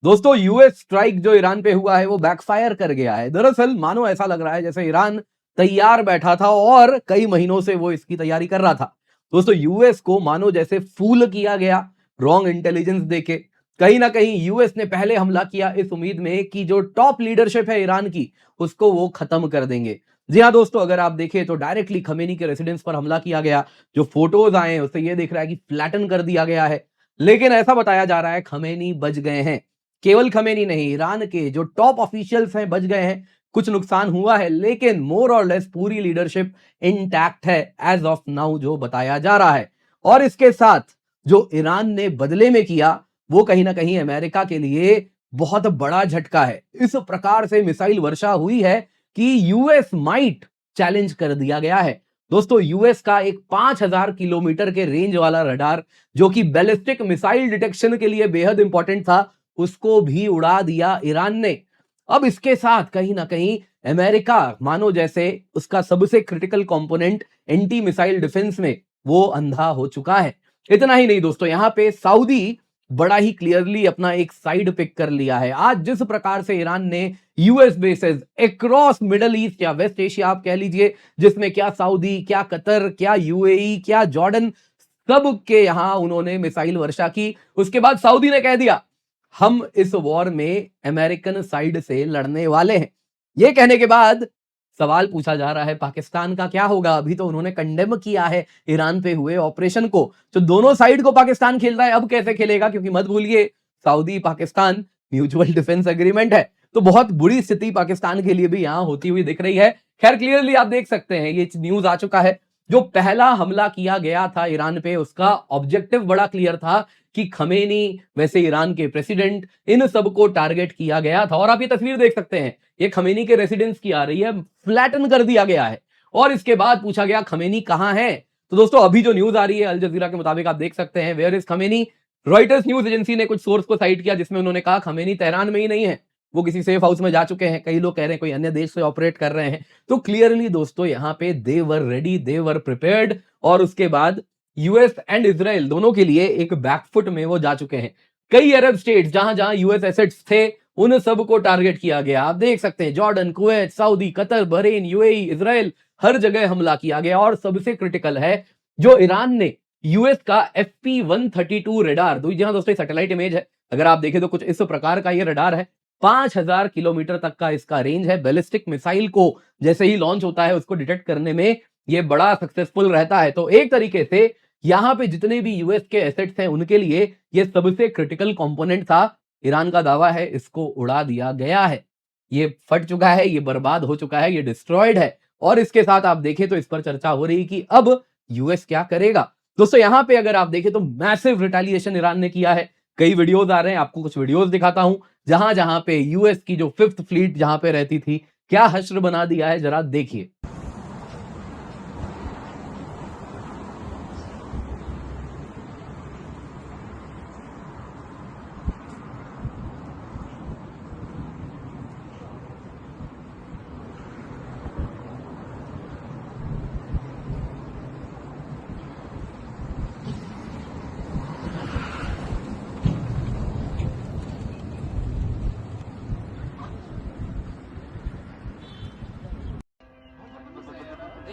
दोस्तों US strike जो Iran पे हुआ है वो बैकफायर कर गया है। दरअसल मानो ऐसा लग रहा है जैसे ईरान तैयार बैठा था और कई महीनों से वो इसकी तैयारी कर रहा था। दोस्तों यूएस को मानो जैसे फूल किया गया रॉन्ग इंटेलिजेंस देके। कहीं ना कहीं यूएस ने पहले हमला किया इस उम्मीद में कि जो टॉप लीडरशिप है ईरान की उसको वो खत्म कर देंगे। जी हाँ दोस्तों, अगर आप देखें तो डायरेक्टली खमेनी के रेसिडेंस पर हमला किया गया। जो फोटोज आए हैं उससे ये दिख रहा है कि फ्लैटन कर दिया गया है। लेकिन ऐसा बताया जा रहा है खमेनी बच गए हैं। केवल खमेनी नहीं, ईरान के जो टॉप ऑफिशियल्स हैं बच गए हैं। कुछ नुकसान हुआ है लेकिन मोर और लेस पूरी लीडरशिप इंटैक्ट है एज ऑफ नाउ जो बताया जा रहा है। और इसके साथ जो ईरान ने बदले में किया वो कहीं ना कहीं अमेरिका के लिए बहुत बड़ा झटका है। इस प्रकार से मिसाइल वर्षा हुई है कि यूएस माइट चैलेंज कर दिया गया है। दोस्तों यूएस का एक 5000 किलोमीटर के रेंज वाला रडार जो कि बैलिस्टिक मिसाइल डिटेक्शन के लिए बेहद इंपॉर्टेंट था उसको भी उड़ा दिया ईरान ने। अब इसके साथ कहीं ना कहीं अमेरिका मानो जैसे उसका सबसे critical component anti missile defence में वो अंधा हो चुका है। इतना ही नहीं दोस्तों, यहां पे सऊदी बड़ा ही क्लियरली अपना एक साइड पिक कर लिया है। आज जिस प्रकार से ईरान ने US bases across middle east या वेस्ट एशिया आप कह लीजिए, जिसमें क्या सऊदी, क्या कतर, क्या यूएई, क्या जॉर्डन, सब के यहां उन्होंने मिसाइल वर्षा की। उसके बाद सऊदी ने कह दिया हम इस वॉर में अमेरिकन साइड से लड़ने वाले हैं। यह कहने के बाद सवाल पूछा जा रहा है पाकिस्तान का क्या होगा। अभी तो उन्होंने कंडेम किया है ईरान पे हुए ऑपरेशन को। तो दोनों साइड को पाकिस्तान खेल रहा है, अब कैसे खेलेगा? क्योंकि मत भूलिए Saudi Pakistan mutual defence agreement है। तो बहुत बुरी स्थिति पाकिस्तान के लिए भी यहां होती हुई दिख रही है। खैर क्लियरली आप देख सकते हैं ये न्यूज आ चुका है। जो पहला हमला किया गया था ईरान पे उसका ऑब्जेक्टिव बड़ा क्लियर था कि खमेनी वैसे ईरान के प्रेसिडेंट इन सबको टारगेट किया गया था। और आप ये तस्वीर देख सकते हैं, ये खमेनी के रेसिडेंस की आ रही है, फ्लैटन कर दिया गया है। और इसके बाद पूछा गया खमेनी कहां है। तो दोस्तों अभी जो न्यूज आ रही है अल जजीरा के मुताबिक आप देख सकते हैं, where is Khamenei. Reuters news agency ने कुछ सोर्स को साइट किया जिसमें उन्होंने कहा खमेनी तेहरान में ही नहीं है, वो किसी सेफ हाउस में जा चुके हैं। कई लोग कह रहे हैं कोई अन्य देश से ऑपरेट कर रहे हैं। तो क्लियरली दोस्तों यहां पे दे were ready, they were prepared. और उसके बाद यूएस एंड इजराइल दोनों के लिए एक बैकफुट में वो जा चुके हैं। कई अरब स्टेट्स जहां जहां यूएस एसेट्स थे उन सबको टारगेट किया गया। आप देख सकते हैं Jordan, Kuwait, Saudi, Qatar, Bahrain, UAE, Israel, हर जगह हमला किया गया। और सबसे क्रिटिकल है जो ईरान ने यूएस का FP-132 रडार, जहां दोस्तों सैटेलाइट इमेज है, अगर आप देखें तो कुछ इस प्रकार का ये रडार है। 5000 किलोमीटर तक का इसका रेंज है। बैलिस्टिक मिसाइल को जैसे ही लॉन्च होता है उसको डिटेक्ट करने में ये बड़ा सक्सेसफुल रहता है। तो एक तरीके से यहां पे जितने भी यूएस के एसेट्स हैं उनके लिए ये सबसे क्रिटिकल कंपोनेंट था। ईरान का दावा है इसको उड़ा दिया गया है, ये फट चुका है, ये बर्बाद हो चुका है, ये डिस्ट्रॉयड है। और इसके साथ आप देखें तो इस पर चर्चा हो रही कि अब यूएस क्या करेगा। दोस्तों यहां पे अगर आप देखें तो मैसिव रिटेलिएशन ईरान ने किया है। कई वीडियोस आ रहे हैं, आपको कुछ वीडियोस दिखाता हूं जहां जहां पे यूएस की जो 5th फ्लीट जहां पे रहती थी क्या हश्र बना दिया है, जरा देखिए।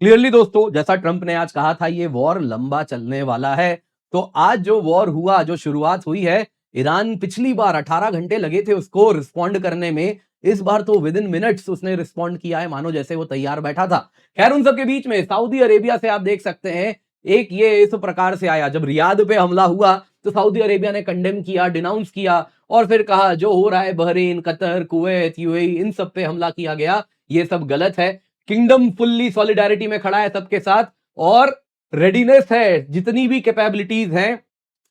क्लियरली दोस्तों, जैसा ट्रंप ने आज कहा था, ये वॉर लंबा चलने वाला है। तो आज जो वॉर हुआ, जो शुरुआत हुई है, ईरान पिछली बार 18 घंटे लगे थे उसको रिस्पॉन्ड करने में, इस बार तो विद इन मिनट्स उसने रिस्पॉन्ड किया है, मानो जैसे वो तैयार बैठा था। खैर, उन सबके बीच में सऊदी अरेबिया से आप देख सकते हैं, एक ये इस प्रकार से आया, जब रियाद पे हमला हुआ तो सऊदी अरेबिया ने कंडेम किया, डिनाउंस किया और फिर कहा जो हो रहा है बहरीन, कतर, कुवैत, यूएई, इन सब पे हमला किया गया, ये सब गलत है। किंगडम फुल्ली सॉलिडारिटी में खड़ा है सबके साथ और रेडीनेस है, जितनी भी कैपेबिलिटीज हैं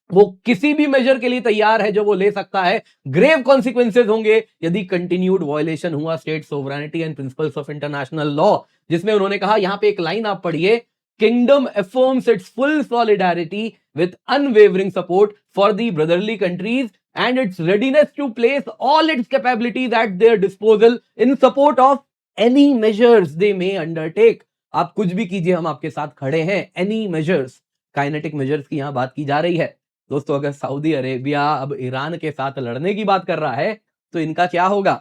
वो किसी भी मेजर के लिए तैयार है जो वो ले सकता है। ग्रेव कॉन्सिक्वेंसेज होंगे यदि कंटिन्यूड वायलेशन हुआ state sovereignty and principles of international law, जिसमें उन्होंने कहा, यहां पे एक लाइन आप पढ़िए, kingdom affirms its full solidarity with unwavering support for the brotherly countries and its readiness to place all its capabilities at their disposal in support of any measures they may undertake। आप कुछ भी कीजिए, हम आपके साथ खड़े हैं। any measures, kinetic measures की यहां बात की जा रही है। दोस्तों, अगर सऊदी अरेबिया अब ईरान के साथ लड़ने की बात कर रहा है तो इनका क्या होगा?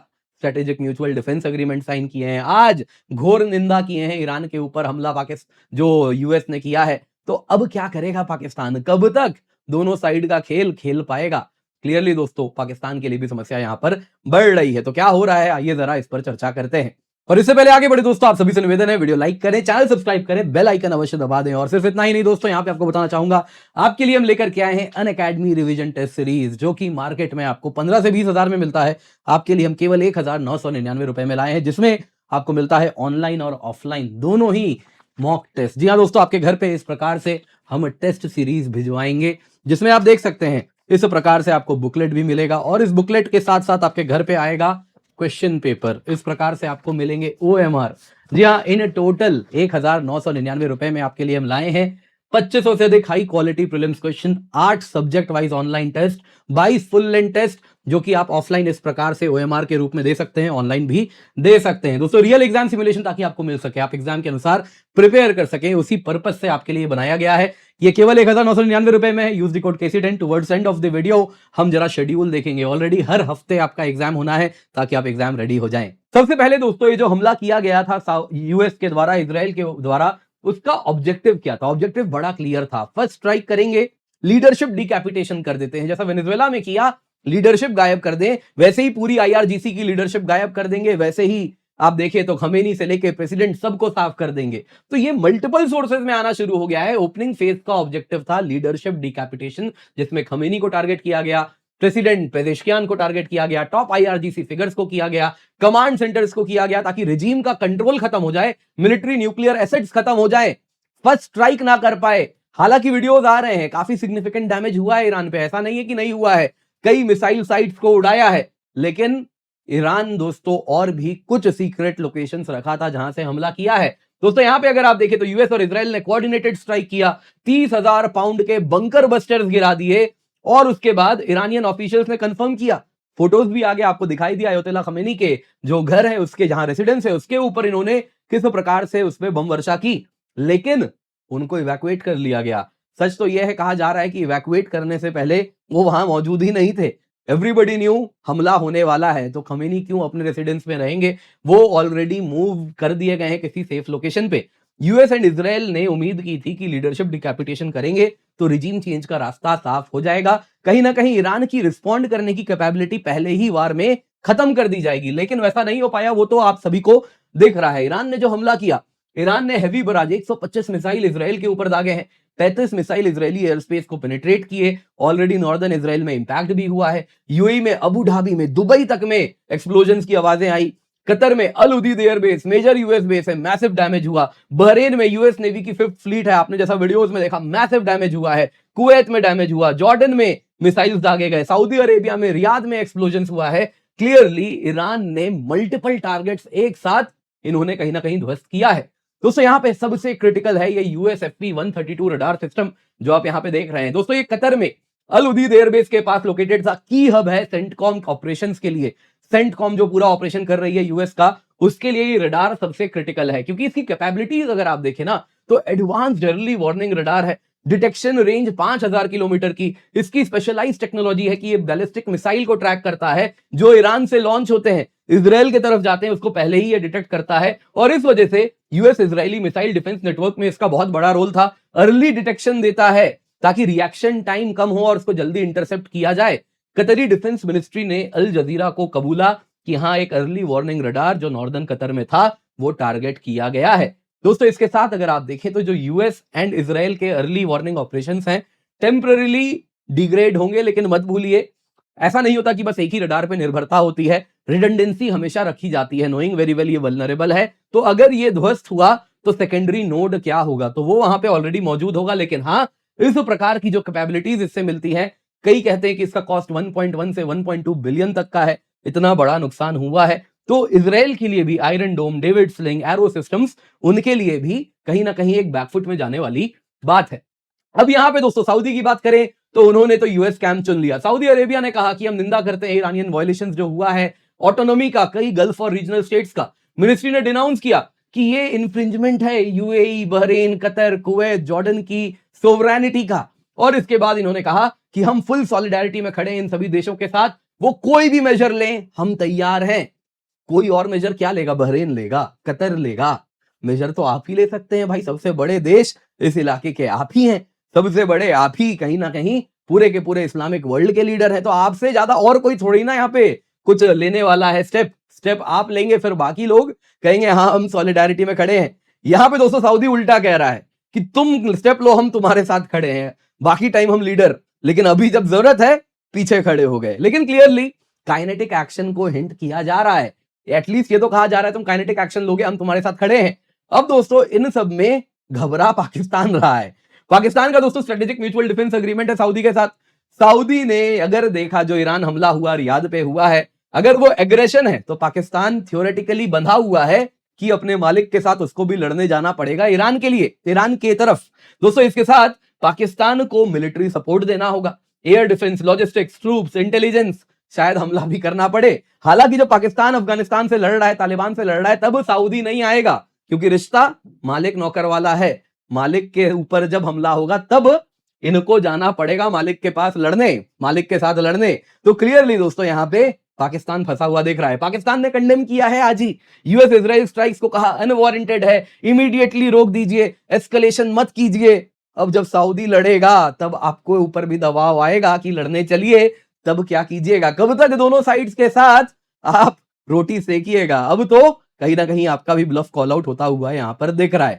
Strategic mutual defence agreement sign किए हैं, आज घोर निंदा किए हैं ईरान के ऊपर हमला पाकिस्तान जो यूएस ने किया है। तो अब क्या करेगा पाकिस्तान? कब तक दोनों साइड का खेल खेल पाएगा? क्लियरली दोस्तों, पाकिस्तान के लिए भी समस्या यहां पर बढ़ रही है। तो क्या हो रहा है, आइए जरा इस पर चर्चा करते हैं। और इससे पहले आगे बढ़े दोस्तों, आप सभी से निवेदन है, वीडियो लाइक करें, चैनल सब्सक्राइब करें, बेल आइकन अवश्य दबा दें। और सिर्फ इतना ही नहीं दोस्तों, यहां पे आपको बताना चाहूंगा, आपके लिए हम लेकर के आए हैं अनअकैडमी रिवीजन टेस्ट सीरीज, जो कि मार्केट में आपको 15 से 20 हजार में मिलता है। आपके लिए हम केवल 1999 रुपए में लाए हैं, जिसमें आपको मिलता है ऑनलाइन और ऑफलाइन दोनों ही मॉक टेस्ट। जी हाँ दोस्तों, आपके घर पे इस प्रकार से हम टेस्ट सीरीज भिजवाएंगे, जिसमें आप देख सकते हैं इस प्रकार से आपको बुकलेट भी मिलेगा और इस बुकलेट के साथ साथ आपके घर पे आएगा क्वेश्चन पेपर। इस प्रकार से आपको मिलेंगे OMR। जी हाँ, इन टोटल 1999 रुपए में आपके लिए हम लाए हैं 2500 से अधिक high quality prelims question, 8 subject wise online test, 22 full length test, जो कि आप ऑफलाइन इस प्रकार से OMR के रूप में दे सकते हैं, ऑनलाइन भी दे सकते हैं। दोस्तों, रियल एग्जाम सिमुलेशन ताकि आपको मिल सके, आप एग्जाम के अनुसार प्रिपेयर कर सके, उसी पर्पस से आपके लिए बनाया गया है। ये केवल 1999 रुपए में है। Use the code KC10। Towards end of the video हम जरा शेड्यूल देखेंगे। ऑलरेडी हर हफ्ते आपका एग्जाम होना है ताकि आप एग्जाम रेडी हो जाएं। सबसे पहले दोस्तों, ये जो हमला किया गया था यूएस के द्वारा, इजराइल के द्वारा, उसका ऑब्जेक्टिव क्या था? ऑब्जेक्टिव बड़ा क्लियर था। फर्स्ट स्ट्राइक करेंगे, लीडरशिप डिकैपिटेशन कर देते हैं, जैसा वेनेजुएला में किया, लीडरशिप गायब कर दें, वैसे ही पूरी IRGC की लीडरशिप गायब कर देंगे, वैसे ही आप देखें तो खमेनी से लेके प्रेसिडेंट सबको साफ कर देंगे। तो ये मल्टीपल सोर्सेज में आना शुरू हो गया है। ओपनिंग फेज का ऑब्जेक्टिव था लीडरशिप डिकैपिटेशन, जिसमें खमेनी को टारगेट किया गया, प्रेसिडेंट पेजेश्कियान को टारगेट किया गया, टॉप IRGC फिगर्स को किया गया, कमांड सेंटर्स को किया गया, ताकि रेजिम का कंट्रोल खत्म हो जाए, मिलिट्री न्यूक्लियर एसेट्स खत्म हो जाए, फर्स्ट स्ट्राइक ना कर पाए। हालांकि वीडियोस आ रहे हैं, काफी सिग्निफिकेंट डैमेज हुआ है ईरान पे, ऐसा नहीं है कि नहीं हुआ है, कई मिसाइल साइट्स को उड़ाया है, लेकिन ईरान दोस्तों और भी कुछ सीक्रेट लोकेशंस रखा था जहां से हमला किया है। दोस्तों, यहां पे अगर आप देखें तो यूएस और इजराइल ने कोऑर्डिनेटेड स्ट्राइक किया, 30,000 पाउंड के बंकर बस्टर्स गिरा दिए और उसके बाद ईरानियन ऑफिशियल्स ने कंफर्म किया, फोटोज भी आगे आपको दिखाई दिया, अयतुल्ला खमेनी के जो घर है, उसके जहां रेसिडेंस है, उसके ऊपर इन्होंने किस प्रकार से उसमें बम वर्षा की, लेकिन उनको इवैक्यूएट कर लिया गया। सच तो यह है, कहा जा रहा है कि इवैक्यूएट करने से पहले वो वहां मौजूद ही नहीं थे। एवरीबडी न्यू हमला होने वाला है, तो खमेनी क्यों अपने रेसिडेंस में रहेंगे? वो ऑलरेडी मूव कर दिए गए हैं किसी सेफ लोकेशन पे। यूएस एंड इजराइल ने उम्मीद की थी कि लीडरशिप डिकैपिटेशन करेंगे तो रिजीम चेंज का रास्ता साफ हो जाएगा, कहीं ना कहीं ईरान की रिस्पॉन्ड करने की कैपेबिलिटी पहले ही वार में खत्म कर दी जाएगी, लेकिन वैसा नहीं हो पाया। वो तो आप सभी को दिख रहा है। ईरान ने जो हमला किया, ईरान ने हैवी बराज 125 मिसाइल इजराइल के ऊपर दागे हैं, 35 मिसाइल इजरायली एयर स्पेस को पेनिट्रेट किए, ऑलरेडी नॉर्दर्न इजराइल में इंपैक्ट भी हुआ है। यूएई में, अबू धाबी में, दुबई तक में एक्सप्लोजन्स की आवाजें आई। कतर में Al Udeid airbase, major US base है, मैसिव डैमेज हुआ। बहरेन में यूएस नेवी की 5th फ्लीट है, आपने जैसा वीडियोस में देखा, मैसिव डैमेज हुआ है। कुवैत में डैमेज हुआ, जॉर्डन में मिसाइल्स दागे गए, सऊदी अरेबिया में, रियाद में एक्सप्लोजन्स हुआ है। क्लियरली ईरान ने मल्टीपल टारगेट्स एक साथ इन्होंने कहीं ना कहीं ध्वस्त किया है। दोस्तों यहाँ पे सबसे क्रिटिकल है ये USFP-132 रडार सिस्टम जो आप यहाँ पे देख रहे हैं। दोस्तों ये कतर में अल उदीद एयरबेस के पास लोकेटेड था, की हब है सेंटकॉम ऑपरेशंस के लिए। सेंटकॉम जो पूरा ऑपरेशन कर रही है यूएस का, उसके लिए ये रडार सबसे क्रिटिकल है, क्योंकि इसकी कैपेबिलिटीज अगर आप देखें ना तो एडवांस्ड अर्ली वार्निंग रडार है, डिटेक्शन रेंज 5000 किलोमीटर की, इसकी स्पेशलाइज्ड टेक्नोलॉजी है कि ये बैलिस्टिक मिसाइल को ट्रैक करता है जो ईरान से लॉन्च होते हैं, इजराइल की तरफ जाते हैं, उसको पहले ही ये डिटेक्ट करता है। और इस वजह से US Israeli missile defence network में इसका बहुत बड़ा रोल था। अर्ली डिटेक्शन देता है ताकि रिएक्शन टाइम कम हो और उसको जल्दी इंटरसेप्ट किया जाए। कतरी डिफेंस मिनिस्ट्री ने अल जजीरा को कबूला कि हाँ एक अर्ली वार्निंग रडार जो नॉर्दर्न कतर में था वो टारगेट किया गया है। दोस्तों इसके साथ अगर आप देखें तो जो यूएस एंड इजराइल के अर्ली वार्निंग ऑपरेशंस हैं टेम्पररीली डिग्रेड होंगे, लेकिन मत भूलिए ऐसा नहीं होता कि बस एक ही रडार पे निर्भरता होती है, रिडंडेंसी हमेशा रखी जाती है, नोइंग वेरी वेल ये वल्नरेबल है, तो अगर ये ध्वस्त हुआ तो सेकेंडरी नोड क्या होगा, तो वो वहां पे ऑलरेडी मौजूद होगा। लेकिन हाँ इस प्रकार की जो कैपेबिलिटीज इससे मिलती हैं, कई कहते हैं कि इसका कॉस्ट 1.1 से 1.2 बिलियन तक का है, इतना बड़ा नुकसान हुआ है। तो इजराइल के लिए भी आयरन डोम, डेविड स्लिंग, एरो सिस्टम्स, उनके लिए भी कहीं ना कहीं एक बैकफुट में जाने वाली बात है। अब यहां पे दोस्तों सऊदी की बात करें तो उन्होंने तो यूएस कैंप चुन लिया। सऊदी अरेबिया ने कहा कि हम निंदा करते हैं ईरानियन वायलेशंस जो हुआ है ऑटोनॉमी का, कई गल्फ और रीजनल स्टेट्स का। मिनिस्ट्री ने डिनाउंस किया कि ये इन्फ्रिंजमेंट है UAE, Bahrain, Qatar, Kuwait, Jordan की सोवरेनिटी का। और इसके बाद इन्होंने कहा कि हम फुल सॉलिडारिटी में खड़े हैं इन सभी देशों के साथ, वो कोई भी मेजर लें हम तैयार हैं। कोई और मेजर क्या लेगा? बहरीन लेगा, कतर लेगा, मेजर तो आप ही ले सकते हैं भाई, सबसे बड़े देश इस इलाके के आप ही हैं, सबसे बड़े आप ही कहीं ना कहीं पूरे के पूरे इस्लामिक वर्ल्ड के लीडर हैं, तो आपसे ज्यादा और कोई थोड़ी ना यहाँ पे कुछ लेने वाला है। स्टेप आप लेंगे, फिर बाकी लोग कहेंगे हाँ हम सॉलिडारिटी में खड़े हैं। यहाँ पे दोस्तों सऊदी उल्टा कह रहा है कि तुम स्टेप लो, हम तुम्हारे साथ खड़े हैं, बाकी टाइम हम लीडर, लेकिन अभी जब जरूरत है पीछे खड़े हो गए। लेकिन क्लियरली काइनेटिक एक्शन को हिंट किया जा रहा है, एटलीस्ट ये तो कहा जा रहा है तुम काइनेटिक एक्शन लोगे, हम तुम्हारे साथ खड़े हैं। अब दोस्तों इन सब में घबरा पाकिस्तान रहा है। पाकिस्तान का दोस्तों स्ट्रेटेजिक म्यूचुअल डिफेंस एग्रीमेंट है सऊदी के साथ। सऊदी ने अगर देखा जो ईरान हमला हुआ रियाद पे हुआ है, अगर वो एग्रेशन है तो पाकिस्तान थियोरेटिकली बंधा हुआ है कि अपने मालिक के साथ उसको भी लड़ने जाना पड़ेगा ईरान के लिए, ईरान की तरफ। दोस्तों इसके साथ पाकिस्तान को मिलिट्री सपोर्ट देना होगा, air defence, logistics, troops, intelligence, शायद हमला भी करना पड़े। हालांकि जब पाकिस्तान अफगानिस्तान से लड़ रहा है, तालिबान से लड़ रहा है, तब सऊदी नहीं आएगा, क्योंकि रिश्ता मालिक नौकर वाला है। मालिक के ऊपर जब हमला होगा तब इनको जाना पड़ेगा मालिक के पास लड़ने, मालिक के साथ लड़ने। तो क्लियरली दोस्तों यहाँ पे पाकिस्तान फंसा हुआ दिख रहा है। पाकिस्तान ने कंडेम किया है आज ही यूएस इजराइल स्ट्राइक्स को, कहा अनवारंटेड है, इमीडिएटली रोक दीजिए, एस्केलेशन मत कीजिए। अब जब सऊदी लड़ेगा तब आपको ऊपर भी दबाव आएगा कि लड़ने चलिए, तब क्या कीजिएगा? कब तक दोनों साइड्स के साथ आप रोटी सेकिएगा? अब तो कहीं ना कहीं आपका भी ब्लफ कॉल आउट होता हुआ यहां पर दिख रहा है।